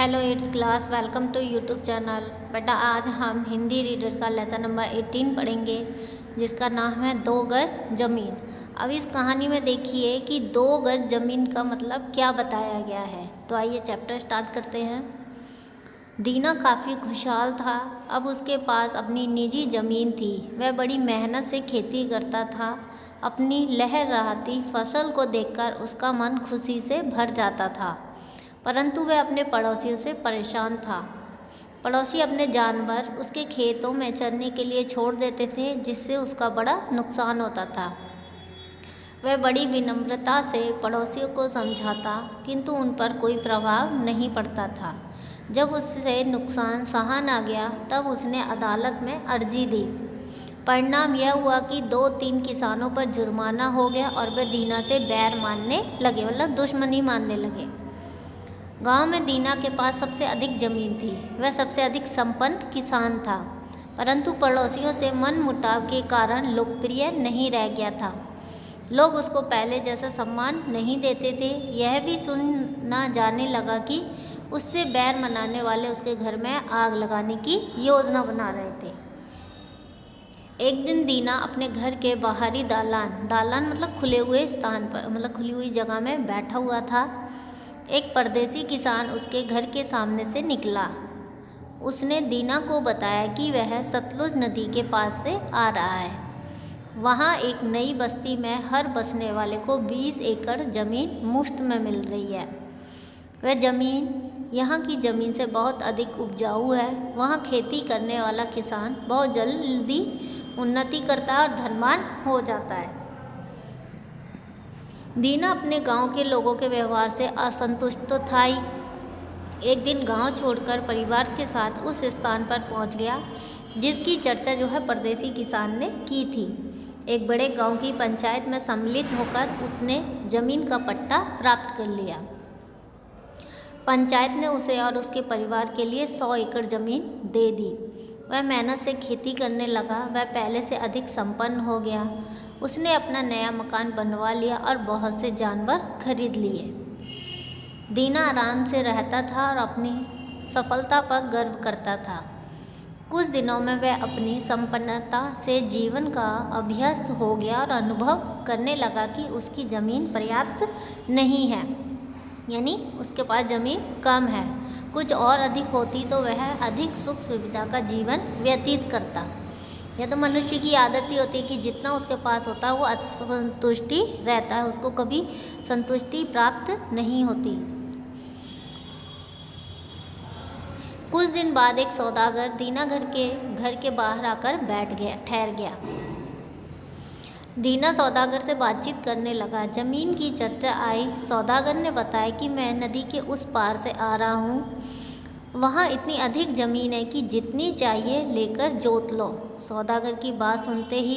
Hello eighth class, welcome to YouTube channel. बेटा आज हम हिंदी रीडर का लेसन नंबर 18 पढ़ेंगे, जिसका नाम है 2 गज ज़मीन। अब इस कहानी में देखिए कि 2 गज ज़मीन का मतलब क्या बताया गया है। तो आइए चैप्टर स्टार्ट करते हैं। दीना काफ़ी खुशहाल था। अब उसके पास अपनी निजी ज़मीन थी। वह बड़ी मेहनत से खेती करता था। अपनी लहलहाती फसल को देखकर उसका मन खुशी से भर जाता था, परंतु वह अपने पड़ोसियों से परेशान था। पड़ोसी अपने जानवर उसके खेतों में चरने के लिए छोड़ देते थे, जिससे उसका बड़ा नुकसान होता था। वह बड़ी विनम्रता से पड़ोसियों को समझाता, किंतु उन पर कोई प्रभाव नहीं पड़ता था। जब उससे नुकसान सहा ना गया, तब उसने अदालत में अर्जी दी। परिणाम यह हुआ कि 2-3 किसानों पर जुर्माना हो गया और वे दीना से बैर मानने लगे, मतलब दुश्मनी मानने लगे। गांव में दीना के पास सबसे अधिक ज़मीन थी। वह सबसे अधिक संपन्न किसान था, परंतु पड़ोसियों से मनमुटाव के कारण लोकप्रिय नहीं रह गया था। लोग उसको पहले जैसा सम्मान नहीं देते थे। यह भी सुना जाने लगा कि उससे बैर मनाने वाले उसके घर में आग लगाने की योजना बना रहे थे। एक दिन दीना अपने घर के बाहरी दालान मतलब खुले हुए स्थान पर, मतलब खुली हुई जगह में बैठा हुआ था। एक परदेसी किसान उसके घर के सामने से निकला। उसने दीना को बताया कि वह सतलुज नदी के पास से आ रहा है। वहाँ एक नई बस्ती में हर बसने वाले को 20 एकड़ ज़मीन मुफ्त में मिल रही है। वह ज़मीन यहाँ की ज़मीन से बहुत अधिक उपजाऊ है। वहाँ खेती करने वाला किसान बहुत जल्दी उन्नति करता है और धनवान हो जाता है। दीना अपने गांव के लोगों के व्यवहार से असंतुष्ट तो था ही। एक दिन गांव छोड़कर परिवार के साथ उस स्थान पर पहुंच गया जिसकी चर्चा परदेसी किसान ने की थी। एक बड़े गांव की पंचायत में सम्मिलित होकर उसने ज़मीन का पट्टा प्राप्त कर लिया। पंचायत ने उसे और उसके परिवार के लिए 100 एकड़ ज़मीन दे दी। वह मेहनत से खेती करने लगा। वह पहले से अधिक संपन्न हो गया। उसने अपना नया मकान बनवा लिया और बहुत से जानवर खरीद लिए। दीना आराम से रहता था और अपनी सफलता पर गर्व करता था। कुछ दिनों में वह अपनी संपन्नता से जीवन का अभ्यस्त हो गया और अनुभव करने लगा कि उसकी ज़मीन पर्याप्त नहीं है, यानी उसके पास ज़मीन कम है। कुछ और अधिक होती तो वह अधिक सुख सुविधा का जीवन व्यतीत करता। यह तो मनुष्य की आदत ही होती है कि जितना उसके पास होता है वो असंतुष्टि रहता है, उसको कभी संतुष्टि प्राप्त नहीं होती। कुछ दिन बाद एक सौदागर दीना घर के बाहर आकर ठहर गया। दीना सौदागर से बातचीत करने लगा। ज़मीन की चर्चा आई। सौदागर ने बताया कि मैं नदी के उस पार से आ रहा हूँ। वहाँ इतनी अधिक ज़मीन है कि जितनी चाहिए लेकर जोत लो। सौदागर की बात सुनते ही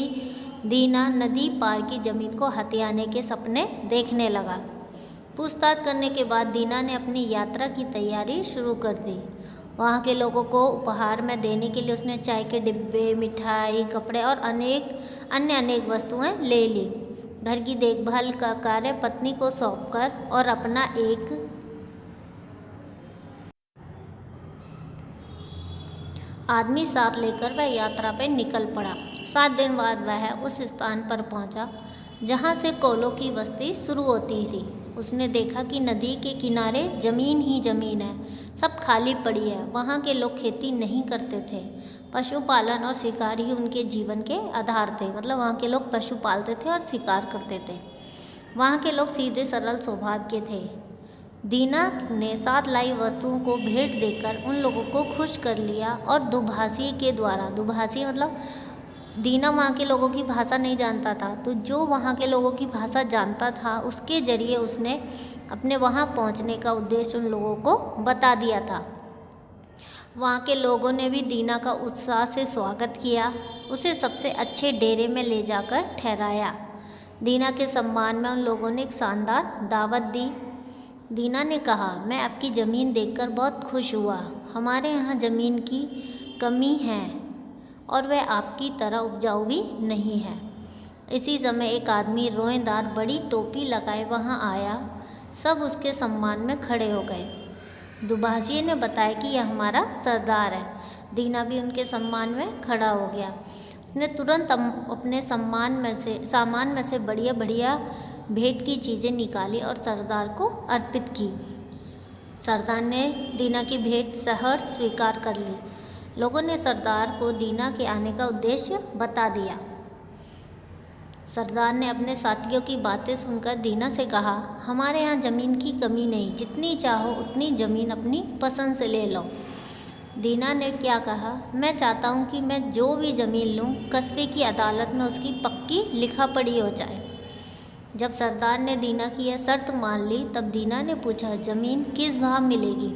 दीना नदी पार की ज़मीन को हथियाने के सपने देखने लगा। पूछताछ करने के बाद दीना ने अपनी यात्रा की तैयारी शुरू कर दी। वहाँ के लोगों को उपहार में देने के लिए उसने चाय के डिब्बे, मिठाई, कपड़े और अनेक वस्तुएं ले ली। घर की देखभाल का कार्य पत्नी को सौंपकर और अपना एक आदमी साथ लेकर वह यात्रा पर निकल पड़ा। 7 दिन बाद वह उस स्थान पर पहुंचा जहां से कोलों की बस्ती शुरू होती थी। उसने देखा कि नदी के किनारे ज़मीन ही ज़मीन है, सब खाली पड़ी है। वहाँ के लोग खेती नहीं करते थे। पशुपालन और शिकार ही उनके जीवन के आधार थे, मतलब वहाँ के लोग पशु पालते थे और शिकार करते थे। वहाँ के लोग सीधे सरल स्वभाव के थे। दीना ने साथ लाई वस्तुओं को भेंट देकर उन लोगों को खुश कर लिया और दुभाषी के द्वारा, दुभाषी मतलब दीना वहाँ के लोगों की भाषा नहीं जानता था, तो जो वहाँ के लोगों की भाषा जानता था उसके जरिए उसने अपने वहाँ पहुँचने का उद्देश्य उन लोगों को बता दिया था। वहाँ के लोगों ने भी दीना का उत्साह से स्वागत किया। उसे सबसे अच्छे डेरे में ले जाकर ठहराया। दीना के सम्मान में उन लोगों ने एक शानदार दावत दी। दीना ने कहा, मैं आपकी ज़मीन देखकर बहुत खुश हुआ। हमारे यहाँ ज़मीन की कमी है और वह आपकी तरह उपजाऊ भी नहीं है। इसी समय एक आदमी रोएदार बड़ी टोपी लगाए वहाँ आया। सब उसके सम्मान में खड़े हो गए। दुभाषिए ने बताया कि यह हमारा सरदार है। दीना भी उनके सम्मान में खड़ा हो गया। उसने तुरंत अपने सामान में से बढ़िया बढ़िया भेंट की चीज़ें निकाली और सरदार को अर्पित की। सरदार ने दीना की भेंट सहर्ष स्वीकार कर ली। लोगों ने सरदार को दीना के आने का उद्देश्य बता दिया। सरदार ने अपने साथियों की बातें सुनकर दीना से कहा, हमारे यहाँ ज़मीन की कमी नहीं, जितनी चाहो उतनी ज़मीन अपनी पसंद से ले लो। दीना ने क्या कहा, मैं चाहता हूँ कि मैं जो भी ज़मीन लूँ कस्बे की अदालत में उसकी पक्की लिखा पढ़ी हो जाए। जब सरदार ने दीना की यह शर्त मान ली तब दीना ने पूछा, ज़मीन किस भाव मिलेगी?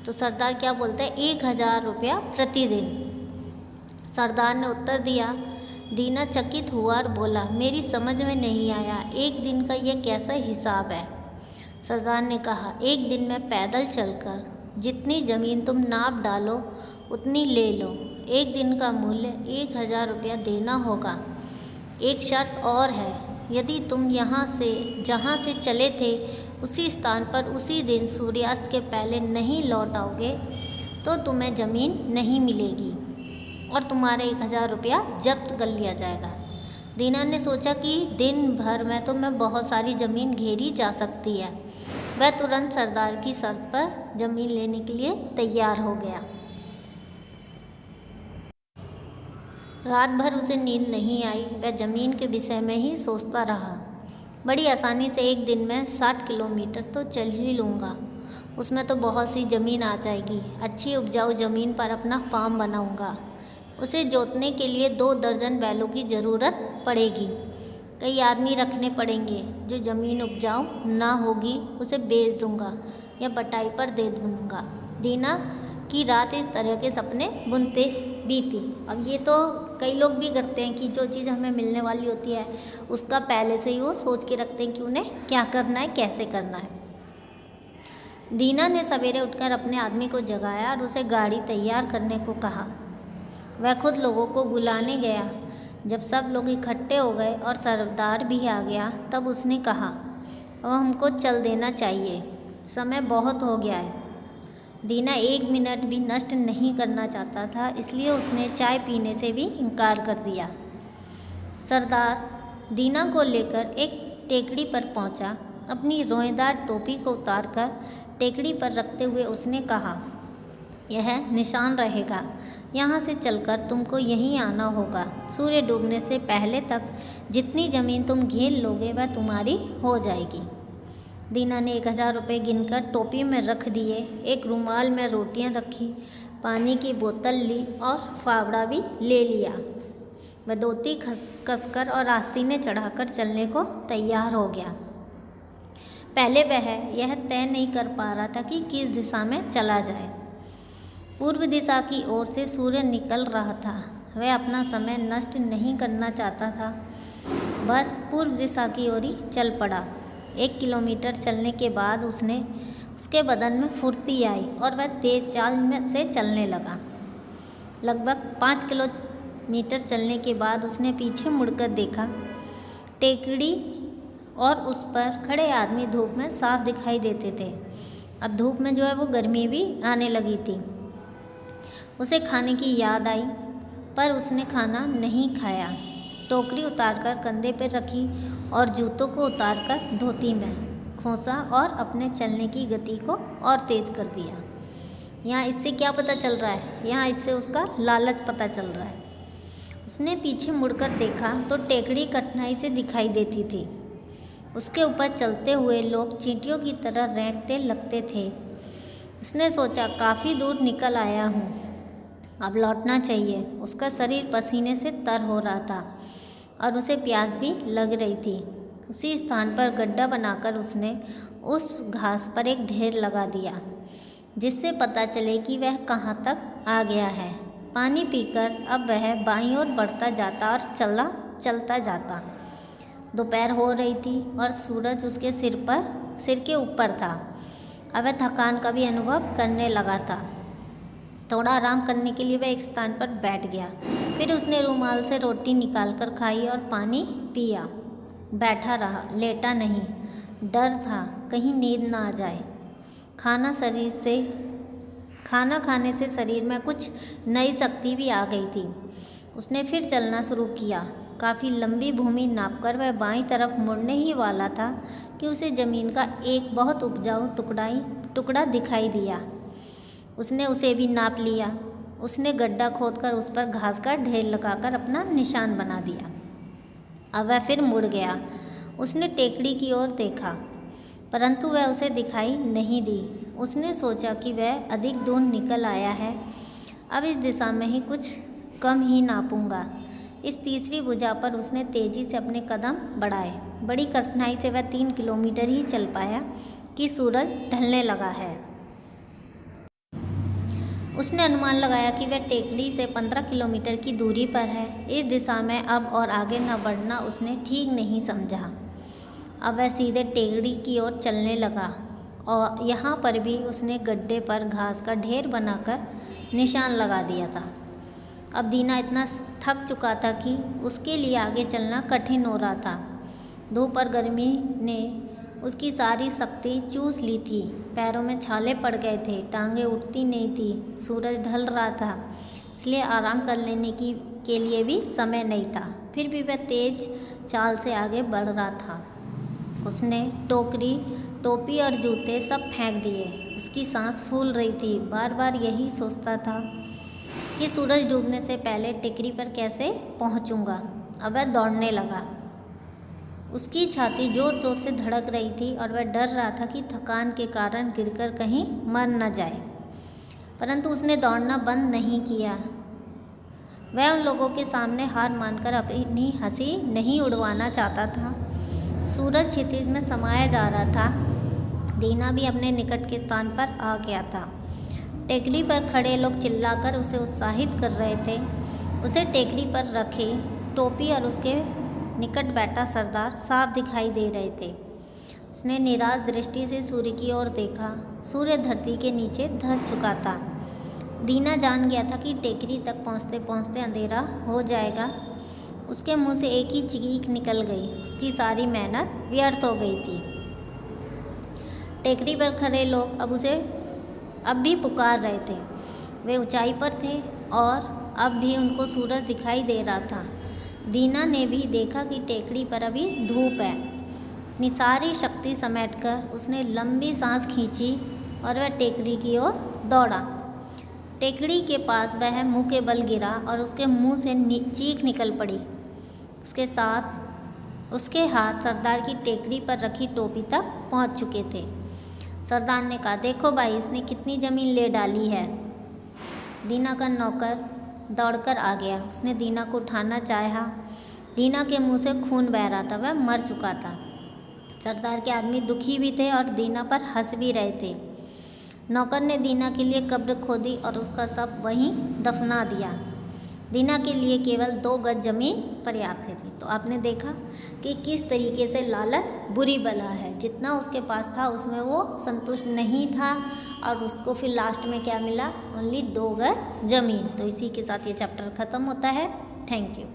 तो सरदार क्या बोलते हैं, 1000 रुपया प्रतिदिन। सरदार ने उत्तर दिया। दीना चकित हुआ और बोला, मेरी समझ में नहीं आया, एक दिन का यह कैसा हिसाब है? सरदार ने कहा, एक दिन में पैदल चलकर जितनी ज़मीन तुम नाप डालो उतनी ले लो। एक दिन का मूल्य 1000 रुपया देना होगा। एक शर्त और है, यदि तुम जहाँ से चले थे उसी स्थान पर उसी दिन सूर्यास्त के पहले नहीं लौट आओगे तो तुम्हें ज़मीन नहीं मिलेगी और तुम्हारे 1000 रुपया जब्त कर लिया जाएगा। दीना ने सोचा कि दिन भर में तो मैं बहुत सारी ज़मीन घेरी जा सकती है। वह तुरंत सरदार की शर्त पर ज़मीन लेने के लिए तैयार हो गया। रात भर उसे नींद नहीं आई। वह ज़मीन के विषय में ही सोचता रहा। बड़ी आसानी से एक दिन में 60 किलोमीटर तो चल ही लूँगा। उसमें तो बहुत सी ज़मीन आ जाएगी। अच्छी उपजाऊ ज़मीन पर अपना फार्म बनाऊँगा। उसे जोतने के लिए 2 दर्जन बैलों की ज़रूरत पड़ेगी। कई आदमी रखने पड़ेंगे। जो ज़मीन उपजाऊ ना होगी उसे बेच दूँगा या बटाई पर दे दूँगा। दीना की रात इस तरह के सपने बुनते बीती। अब ये तो कई लोग भी करते हैं कि जो चीज़ हमें मिलने वाली होती है उसका पहले से ही वो सोच के रखते हैं कि उन्हें क्या करना है, कैसे करना है। दीना ने सवेरे उठकर अपने आदमी को जगाया और उसे गाड़ी तैयार करने को कहा। वह खुद लोगों को बुलाने गया। जब सब लोग इकट्ठे हो गए और सरदार भी आ गया तब उसने कहा, अब हमको चल देना चाहिए, समय बहुत हो गया है। दीना 1 मिनट भी नष्ट नहीं करना चाहता था, इसलिए उसने चाय पीने से भी इनकार कर दिया। सरदार दीना को लेकर एक टेकड़ी पर पहुंचा। अपनी रोएदार टोपी को उतारकर टेकड़ी पर रखते हुए उसने कहा, यह निशान रहेगा, यहाँ से चलकर तुमको यहीं आना होगा। सूर्य डूबने से पहले तक जितनी ज़मीन तुम घेर लोगे वह तुम्हारी हो जाएगी। दीना ने 1000 रुपये गिनकर टोपी में रख दिए। एक रुमाल में रोटियां रखी, पानी की बोतल ली और फावड़ा भी ले लिया। वह धोती कसकर और आस्तीनें चढ़ाकर चलने को तैयार हो गया। पहले वह यह तय नहीं कर पा रहा था कि किस दिशा में चला जाए। पूर्व दिशा की ओर से सूर्य निकल रहा था। वह अपना समय नष्ट नहीं करना चाहता था, बस पूर्व दिशा की ओर ही चल पड़ा। 1 किलोमीटर चलने के बाद उसके बदन में फुर्ती आई और वह तेज चाल में से चलने लगा। लगभग 5 किलोमीटर चलने के बाद उसने पीछे मुड़कर देखा। टेकड़ी और उस पर खड़े आदमी धूप में साफ दिखाई देते थे। अब धूप में जो है वो गर्मी भी आने लगी थी। उसे खाने की याद आई, पर उसने खाना नहीं खाया। टोकरी उतारकर कंधे पर रखी और जूतों को उतारकर धोती में खोसा और अपने चलने की गति को और तेज कर दिया। यहाँ इससे क्या पता चल रहा है? यहाँ इससे उसका लालच पता चल रहा है। उसने पीछे मुड़कर देखा तो टेकड़ी कठिनाई से दिखाई देती थी। उसके ऊपर चलते हुए लोग चींटियों की तरह रेंगते लगते थे। उसने सोचा, काफ़ी दूर निकल आया हूँ, अब लौटना चाहिए। उसका शरीर पसीने से तर हो रहा था और उसे प्यास भी लग रही थी। उसी स्थान पर गड्ढा बनाकर उसने उस घास पर एक ढेर लगा दिया, जिससे पता चले कि वह कहाँ तक आ गया है। पानी पीकर अब वह बाईं ओर बढ़ता जाता और चलता जाता। दोपहर हो रही थी और सूरज उसके सिर के ऊपर था। अब वह थकान का भी अनुभव करने लगा था। थोड़ा आराम करने के लिए वह एक स्थान पर बैठ गया। फिर उसने रुमाल से रोटी निकालकर खाई और पानी पिया। बैठा रहा, लेटा नहीं। डर था कहीं नींद ना आ जाए। खाना खाने से शरीर में कुछ नई शक्ति भी आ गई थी। उसने फिर चलना शुरू किया। काफ़ी लंबी भूमि नापकर वह बाईं तरफ मुड़ने ही वाला था कि उसे ज़मीन का एक बहुत उपजाऊ टुकड़ा दिखाई दिया। उसने उसे भी नाप लिया। उसने गड्ढा खोदकर उस पर घास का ढेर लगाकर अपना निशान बना दिया। अब वह फिर मुड़ गया। उसने टेकड़ी की ओर देखा, परंतु वह उसे दिखाई नहीं दी। उसने सोचा कि वह अधिक दूर निकल आया है, अब इस दिशा में ही कुछ कम ही नापूंगा। इस तीसरी भुजा पर उसने तेज़ी से अपने कदम बढ़ाए। बड़ी कठिनाई से वह 3 किलोमीटर ही चल पाया कि सूरज ढलने लगा है। उसने अनुमान लगाया कि वह टेकड़ी से 15 किलोमीटर की दूरी पर है। इस दिशा में अब और आगे न बढ़ना उसने ठीक नहीं समझा। अब वह सीधे टेकड़ी की ओर चलने लगा और यहाँ पर भी उसने गड्ढे पर घास का ढेर बनाकर निशान लगा दिया था। अब दीना इतना थक चुका था कि उसके लिए आगे चलना कठिन हो रहा था। धूप और गर्मी ने उसकी सारी शक्ति चूस ली थी। पैरों में छाले पड़ गए थे, टांगें उठती नहीं थी। सूरज ढल रहा था, इसलिए आराम कर लेने के लिए भी समय नहीं था। फिर भी वह तेज चाल से आगे बढ़ रहा था। उसने टोपी और जूते सब फेंक दिए। उसकी सांस फूल रही थी। बार बार यही सोचता था कि सूरज डूबने से पहले टेकरी पर कैसे पहुंचूंगा। अब वह दौड़ने लगा। उसकी छाती ज़ोर ज़ोर से धड़क रही थी और वह डर रहा था कि थकान के कारण गिरकर कहीं मर न जाए, परंतु उसने दौड़ना बंद नहीं किया। वह उन लोगों के सामने हार मानकर अपनी हंसी नहीं उड़वाना चाहता था। सूरज क्षितिज में समाया जा रहा था। दीना भी अपने निकट के स्थान पर आ गया था। टेकरी पर खड़े लोग चिल्लाकर उसे उत्साहित कर रहे थे। उसे टेकरी पर रखे टोपी और उसके निकट बैठा सरदार साफ दिखाई दे रहे थे। उसने निराश दृष्टि से सूर्य की ओर देखा। सूर्य धरती के नीचे धंस चुका था। दीना जान गया था कि टेकरी तक पहुँचते पहुँचते अंधेरा हो जाएगा। उसके मुंह से एक ही चीख निकल गई। उसकी सारी मेहनत व्यर्थ हो गई थी। टेकरी पर खड़े लोग अब भी पुकार रहे थे। वे ऊंचाई पर थे और अब भी उनको सूरज दिखाई दे रहा था। दीना ने भी देखा कि टेकरी पर अभी धूप है। अपनी सारी शक्ति समेटकर उसने लंबी सांस खींची और वह टेकरी की ओर दौड़ा। टेकरी के पास वह मुंह के बल गिरा और उसके मुंह से चीख निकल पड़ी। उसके हाथ सरदार की टेकरी पर रखी टोपी तक पहुंच चुके थे। सरदार ने कहा, देखो भाई, इसने कितनी ज़मीन ले डाली है। दीना का नौकर दौड़कर आ गया। उसने दीना को उठाना चाहा। दीना के मुंह से खून बह रहा था। वह मर चुका था। सरदार के आदमी दुखी भी थे और दीना पर हंस भी रहे थे। नौकर ने दीना के लिए कब्र खोदी और उसका शव वहीं दफना दिया। दीना के लिए केवल 2 गज जमीन पर्याप्त थी। तो आपने देखा कि किस तरीके से लालच बुरी बला है। जितना उसके पास था उसमें वो संतुष्ट नहीं था और उसको फिर लास्ट में क्या मिला? ओनली 2 गज जमीन। तो इसी के साथ ये चैप्टर ख़त्म होता है। Thank you.